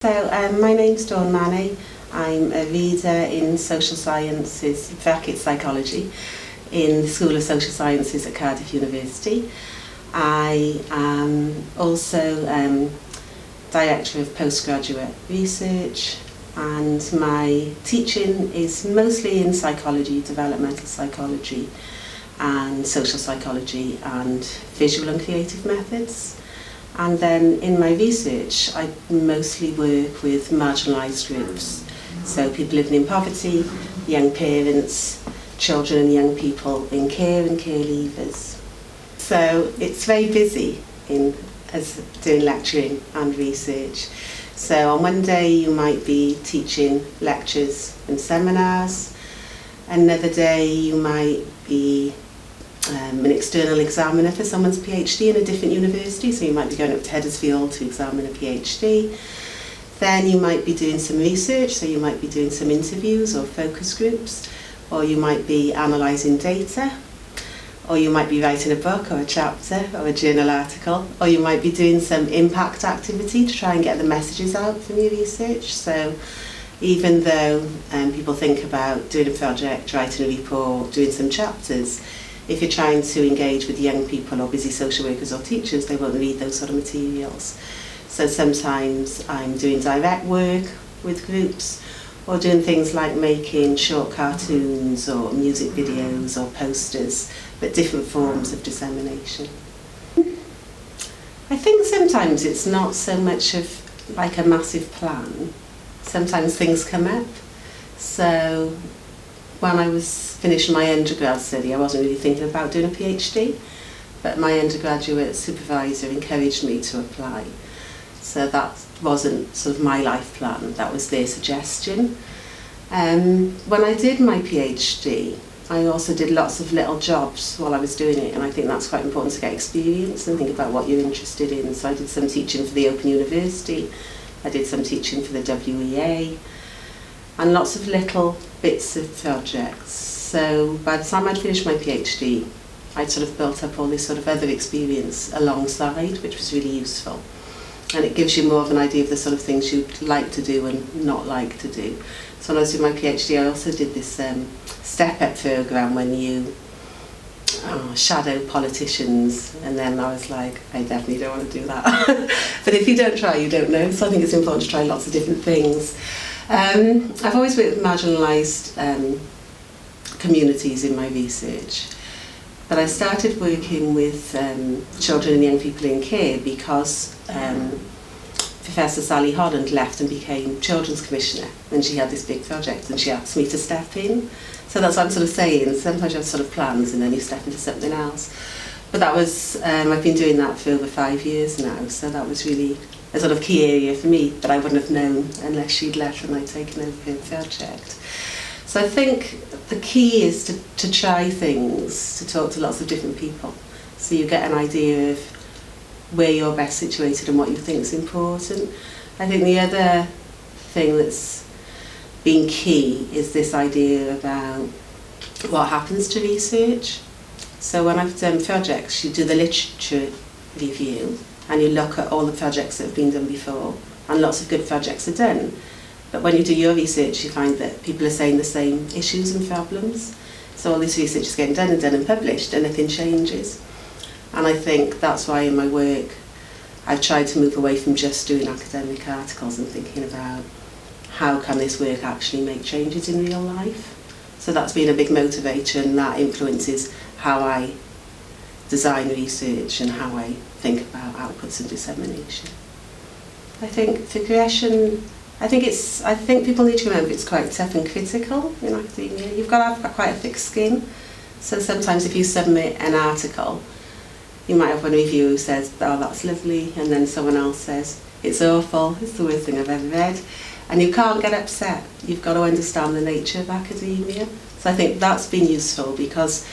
My name's Dawn Mannay. I'm a reader in social sciences, bracket psychology, in the School of Social Sciences at Cardiff University. I am also Director of Postgraduate Research, and my teaching is mostly in psychology, developmental psychology and social psychology and visual and creative methods. And then in my research, I mostly work with marginalised groups. So people living in poverty, young parents, children and young people in care and care leavers. So it's very busy as doing lecturing and research. So on one day you might be teaching lectures and seminars. Another day you might be an external examiner for someone's PhD in a different university, so you might be going up to Huddersfield to examine a PhD. Then you might be doing some research, so you might be doing some interviews or focus groups, or you might be analysing data, or you might be writing a book or a chapter or a journal article, or you might be doing some impact activity to try and get the messages out from your research. So even though people think about doing a project, writing a report, doing some chapters, if you're trying to engage with young people or busy social workers or teachers, they won't read those sort of materials. So sometimes I'm doing direct work with groups, or doing things like making short cartoons or music videos or posters, but different forms of dissemination. I think sometimes it's not so much of like a massive plan. Sometimes things come up. So when I was finishing my undergrad study, I wasn't really thinking about doing a PhD, but my undergraduate supervisor encouraged me to apply. So that wasn't sort of my life plan, that was their suggestion. When I did my PhD, I also did lots of little jobs while I was doing it, and I think that's quite important to get experience and think about what you're interested in. So I did some teaching for the Open University, I did some teaching for the WEA, and lots of little bits of projects. So by the time I'd finished my PhD, I'd sort of built up all this sort of other experience alongside, which was really useful. And it gives you more of an idea of the sort of things you'd like to do and not like to do. So when I was doing my PhD, I also did this step-up programme when you shadow politicians, and then I was like, I definitely don't want to do that. But if you don't try, you don't know. So I think it's important to try lots of different things. I've always worked with marginalised communities in my research, but I started working with children and young people in care because Professor Sally Holland left and became Children's Commissioner, and she had this big project and she asked me to step in. So that's what I'm sort of saying, sometimes you have sort of plans and then you step into something else. But that was, I've been doing that for over 5 years now, so that was really a sort of key area for me that I wouldn't have known unless she'd left and I'd taken over her project. So I think the key is to try things, to talk to lots of different people, so you get an idea of where you're best situated and what you think is important. I think the other thing that's been key is this idea about what happens to research. So when I've done projects, you do the literature review and you look at all the projects that have been done before, and lots of good projects are done. But when you do your research, you find that people are saying the same issues and problems. So all this research is getting done and published, and nothing changes. And I think that's why in my work, I've tried to move away from just doing academic articles and thinking about how can this work actually make changes in real life. So that's been a big motivator, and that influences how I design research and how I think about outputs and dissemination. I think progression, I think people need to remember it's quite tough and critical in academia. You've got to have quite a thick skin. So sometimes if you submit an article, you might have one reviewer who says, oh, that's lovely, and then someone else says, it's awful, it's the worst thing I've ever read. And you can't get upset. You've got to understand the nature of academia. So I think that's been useful, because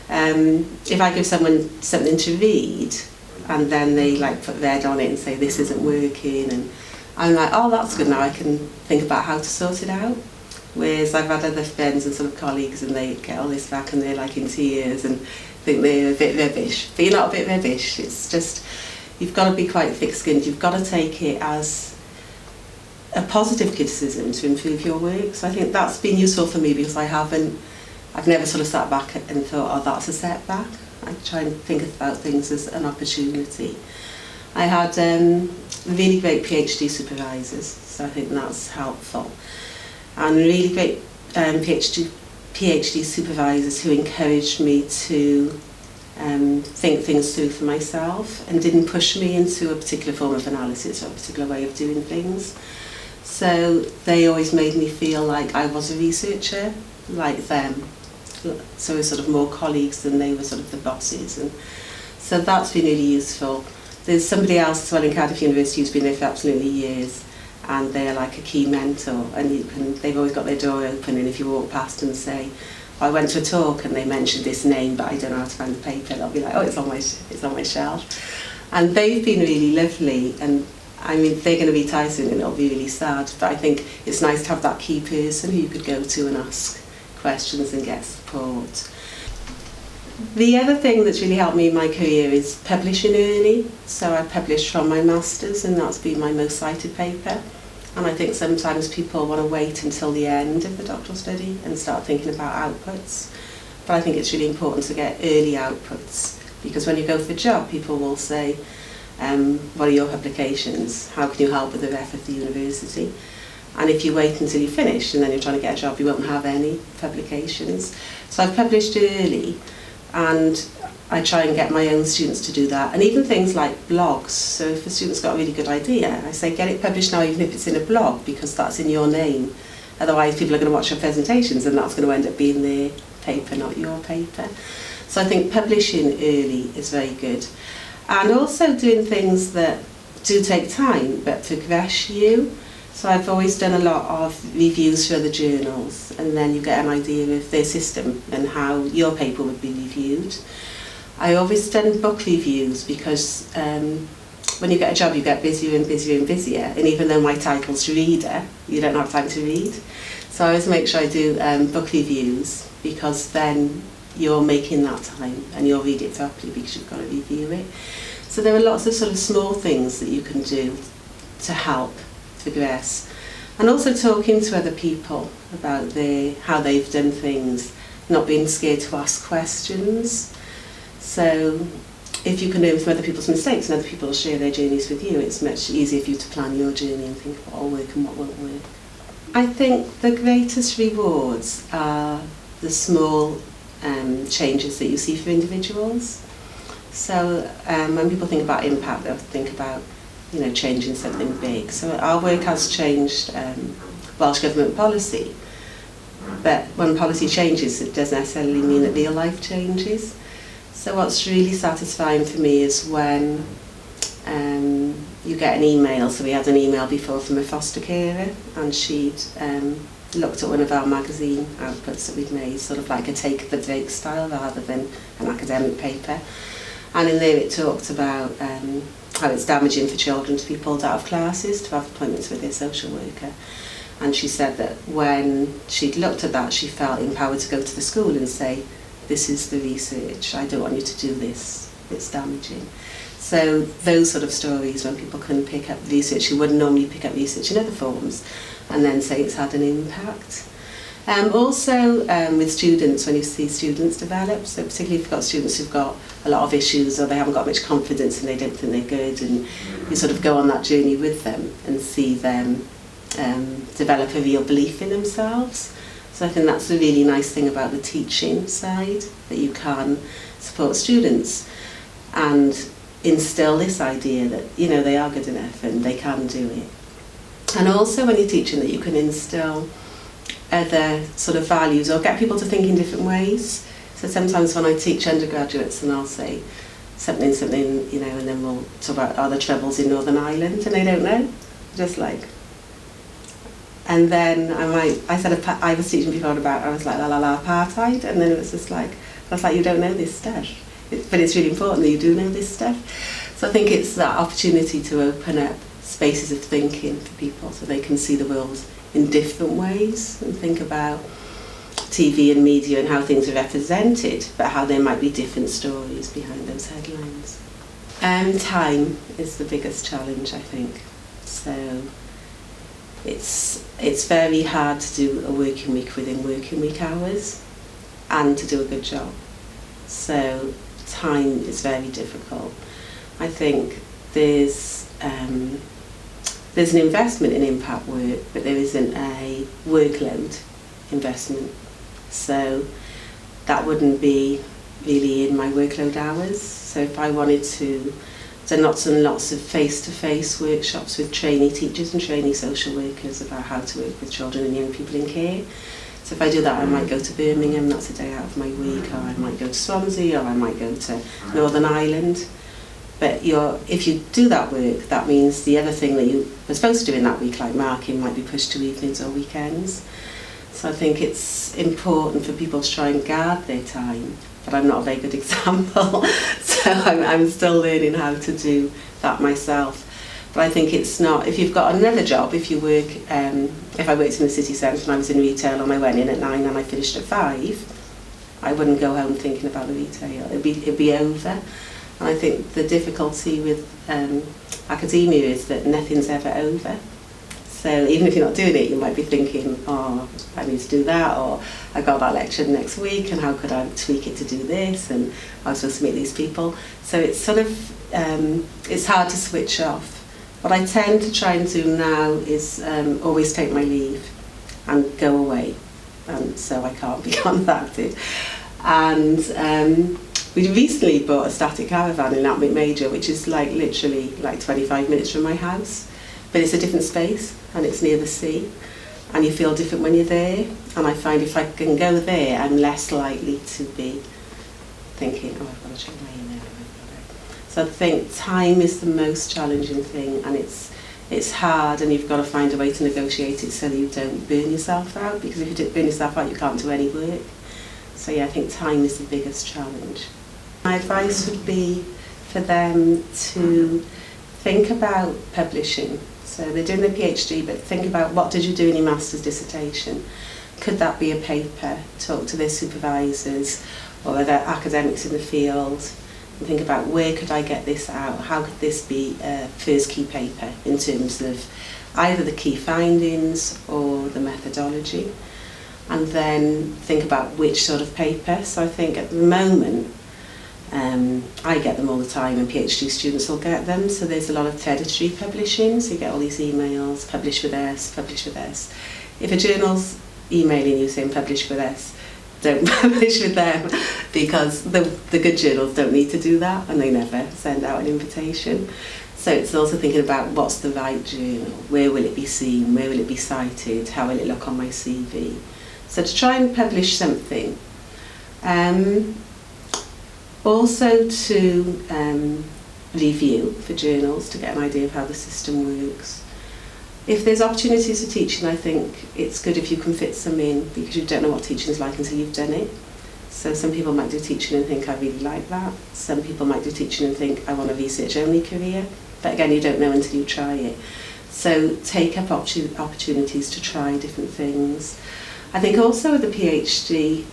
if I give someone something to read and then they like put red on it and say this isn't working, and I'm like, oh, that's good, now I can think about how to sort it out. Whereas I've had other friends and sort of colleagues, and they get all this back and they're like in tears and think they're a bit rubbish. But you're not a bit rubbish, it's just, you've got to be quite thick-skinned, you've got to take it as positive criticism to improve your work. So I think that's been useful for me because I've never sort of sat back and thought, oh, that's a setback. I try and think about things as an opportunity. I had really great PhD supervisors, so I think that's helpful. And really great PhD supervisors who encouraged me to think things through for myself and didn't push me into a particular form of analysis or a particular way of doing things. So they always made me feel like I was a researcher, like them. So we're sort of more colleagues than they were sort of the bosses. And so that's been really useful. There's somebody else as well in Cardiff University who's been there for absolutely years, and they're like a key mentor, and they've always got their door open, and if you walk past and say, I went to a talk and they mentioned this name but I don't know how to find the paper, they'll be like, oh, it's on my shelf. And they've been really lovely, and I mean, they're going to retire soon and it'll be really sad, but I think it's nice to have that key person who you could go to and ask questions and get support. The other thing that's really helped me in my career is publishing early. So I published from my master's, and that's been my most cited paper. And I think sometimes people want to wait until the end of the doctoral study and start thinking about outputs. But I think it's really important to get early outputs, because when you go for a job, people will say, what are your publications? How can you help with the ref of the university? And if you wait until you finish and then you're trying to get a job, you won't have any publications. So I've published early, and I try and get my own students to do that. And even things like blogs. So if a student's got a really good idea, I say get it published now, even if it's in a blog, because that's in your name. Otherwise people are going to watch your presentations and that's going to end up being their paper, not your paper. So I think publishing early is very good. And also doing things that do take time but progress you. So I've always done a lot of reviews for other journals, and then you get an idea of their system and how your paper would be reviewed. I always done book reviews because when you get a job you get busier and busier and busier, and even though my title's reader, you don't have time to read. So I always make sure I do book reviews, because then you're making that time and you'll read it properly because you've got to review it. So there are lots of sort of small things that you can do to help progress, and also talking to other people about how they've done things, not being scared to ask questions. So if you can learn from other people's mistakes and other people will share their journeys with you, it's much easier for you to plan your journey and think what will work and what won't work. I think the greatest rewards are the small changes that you see for individuals. So when people think about impact, they'll think about changing something big. So our work has changed Welsh Government policy, but when policy changes, it doesn't necessarily mean that real life changes. So what's really satisfying for me is when you get an email. So we had an email before from a foster carer, and she'd looked at one of our magazine outputs that we'd made, sort of like a take the break style rather than an academic paper. And in there it talked about how it's damaging for children to be pulled out of classes, to have appointments with their social worker. And she said that when she'd looked at that, she felt empowered to go to the school and say, this is the research, I don't want you to do this, it's damaging. So those sort of stories, when people can pick up research who wouldn't normally pick up research in other forms, and then say it's had an impact. Also with students, when you see students develop, so particularly if you've got students who've got a lot of issues or they haven't got much confidence and they don't think they're good, and you sort of go on that journey with them and see them develop a real belief in themselves. So I think that's a really nice thing about the teaching side, that you can support students and instill this idea that they are good enough and they can do it. And also when you're teaching, that you can instill other sort of values or get people to think in different ways. So sometimes when I teach undergraduates and I'll say something, and then we'll talk about are there troubles in Northern Ireland, and they don't know, just like. And then I said I was teaching before about, I was like apartheid, and then it was just like, I was like, you don't know this stuff, but it's really important that you do know this stuff. So I think it's that opportunity to open up spaces of thinking for people so they can see the world in different ways and think about TV and media and how things are represented, but how there might be different stories behind those headlines. Time is the biggest challenge, I think. So it's very hard to do a working week within working week hours and to do a good job. So time is very difficult. I think there's an investment in impact work, but there isn't a workload investment. So that wouldn't be really in my workload hours. So if I wanted to, so lots and lots of face-to-face workshops with trainee teachers and trainee social workers about how to work with children and young people in care. So if I do that, I might go to Birmingham, that's a day out of my week, or I might go to Swansea, or I might go to Northern Ireland. But if you do that work, that means the other thing that you were supposed to do in that week, like marking, might be pushed to evenings or weekends. So I think it's important for people to try and guard their time, but I'm not a very good example, so I'm still learning how to do that myself. But I think it's not, if you've got another job, if you work, if I worked in the city centre and I was in retail and I went in at 9 and I finished at 5, I wouldn't go home thinking about the retail, it'd be over. And I think the difficulty with academia is that nothing's ever over. So even if you're not doing it, you might be thinking, oh, I need to do that, or I got that lecture next week, and how could I tweak it to do this, and I was supposed to meet these people. So it's sort of, it's hard to switch off. What I tend to try and do now is always take my leave and go away, so I can't be contacted. And we recently bought a static caravan in Atwick Major, which is like literally like 25 minutes from my house, but it's a different space and it's near the sea, and you feel different when you're there. And I find if I can go there, I'm less likely to be thinking, oh, I've got to check my email. So I think time is the most challenging thing, and it's hard, and you've got to find a way to negotiate it so that you don't burn yourself out, because if you don't burn yourself out, you can't do any work. So yeah, I think time is the biggest challenge. My advice would be for them to think about publishing. So they're doing their PhD, but think about, what did you do in your master's dissertation? Could that be a paper? Talk to their supervisors or other academics in the field and think about, where could I get this out? How could this be a first key paper in terms of either the key findings or the methodology? And then think about which sort of paper. So I think at the moment, I get them all the time, and PhD students will get them. So there's a lot of predatory publishing, so you get all these emails, publish with us, publish with us. If a journal's emailing you saying publish with us, don't publish with them, because the good journals don't need to do that, and they never send out an invitation. So it's also thinking about, what's the right journal, where will it be seen, where will it be cited, how will it look on my CV. So to try and publish something. Also to review for journals to get an idea of how the system works. If there's opportunities for teaching, I think it's good if you can fit some in, because you don't know what teaching is like until you've done it. So some people might do teaching and think, I really like that. Some people might do teaching and think, I want a research-only career. But again, you don't know until you try it. So take up opportunities to try different things. I think also with the PhD,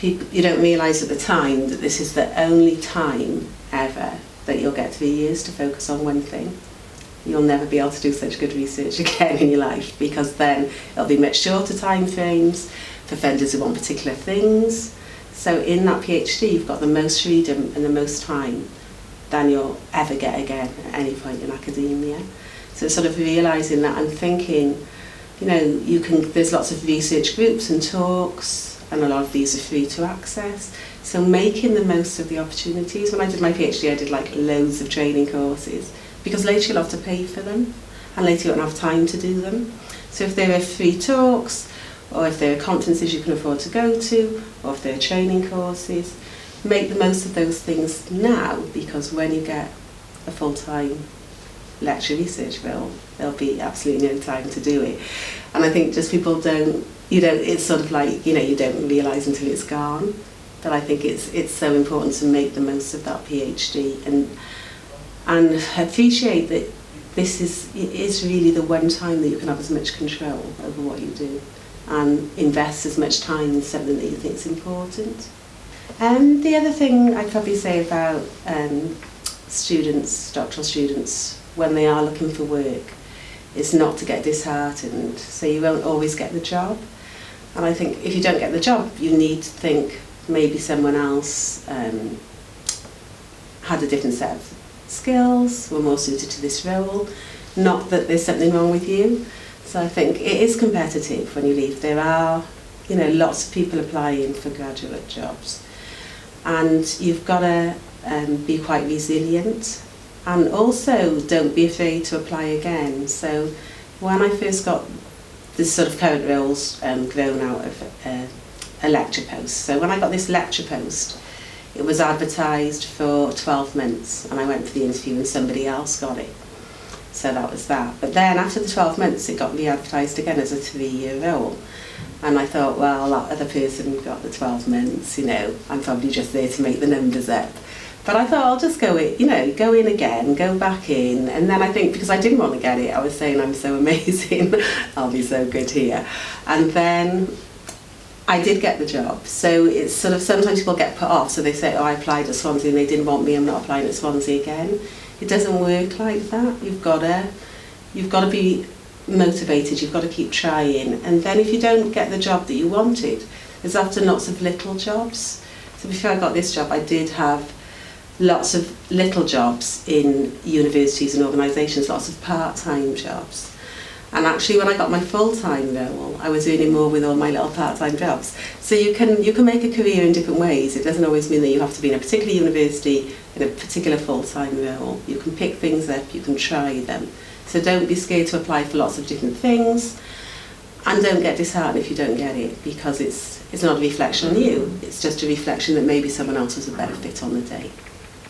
you don't realise at the time that this is the only time ever that you'll get 3 years to focus on one thing. You'll never be able to do such good research again in your life, because then it'll be much shorter time frames for funders who want particular things. So in that PhD, you've got the most freedom and the most time than you'll ever get again at any point in academia. So sort of realising that and thinking, you know, there's lots of research groups and talks, and a lot of these are free to access. So making the most of the opportunities. When I did my PhD, I did like loads of training courses, because later you'll have to pay for them, and later you won't have time to do them. So if there are free talks, or if there are conferences you can afford to go to, or if there are training courses, make the most of those things now, because when you get a full-time lecture research bill, there'll be absolutely no time to do it. And I think just people don't, it's sort of like, you don't realise until it's gone. But I think it's so important to make the most of that PhD and appreciate that it is really the one time that you can have as much control over what you do, and invest as much time in something that you think is important. The other thing I'd probably say about students, doctoral students, when they are looking for work, It's not to get disheartened, so you won't always get the job. And I think if you don't get the job, you need to think maybe someone else had a different set of skills, were more suited to this role, not that there's something wrong with you. So I think it is competitive when you leave. There are, you know, lots of people applying for graduate jobs, and you've got to be quite resilient, and also don't be afraid to apply again. So when I first got this sort of current roles grown out of a lecture post, so when I got this lecture post, it was advertised for 12 months, and I went for the interview and somebody else got it. So that was that. But then after the 12 months, it got re-advertised again as a 3-year role. And I thought, well, that other person got the 12 months, you know, I'm probably just there to make the numbers up. But I thought I'll just go in, you know, go in again, go back in. And then I think, because I didn't want to get it, I was saying I'm so amazing, I'll be so good here. And then I did get the job. So it's sort of, sometimes people get put off, so they say, oh, I applied at Swansea and they didn't want me, I'm not applying at Swansea again. It doesn't work like that. You've got to be motivated, you've got to keep trying. And then if you don't get the job that you wanted, there's often lots of little jobs. So before I got this job, I did have lots of little jobs in universities and organisations, lots of part-time jobs. And actually when I got my full-time role, I was earning more with all my little part-time jobs. So you can make a career in different ways. It doesn't always mean that you have to be in a particular university, in a particular full-time role. You can pick things up, you can try them. So don't be scared to apply for lots of different things, and don't get disheartened if you don't get it, because it's not a reflection on you, it's just a reflection that maybe someone else was a better fit on the day.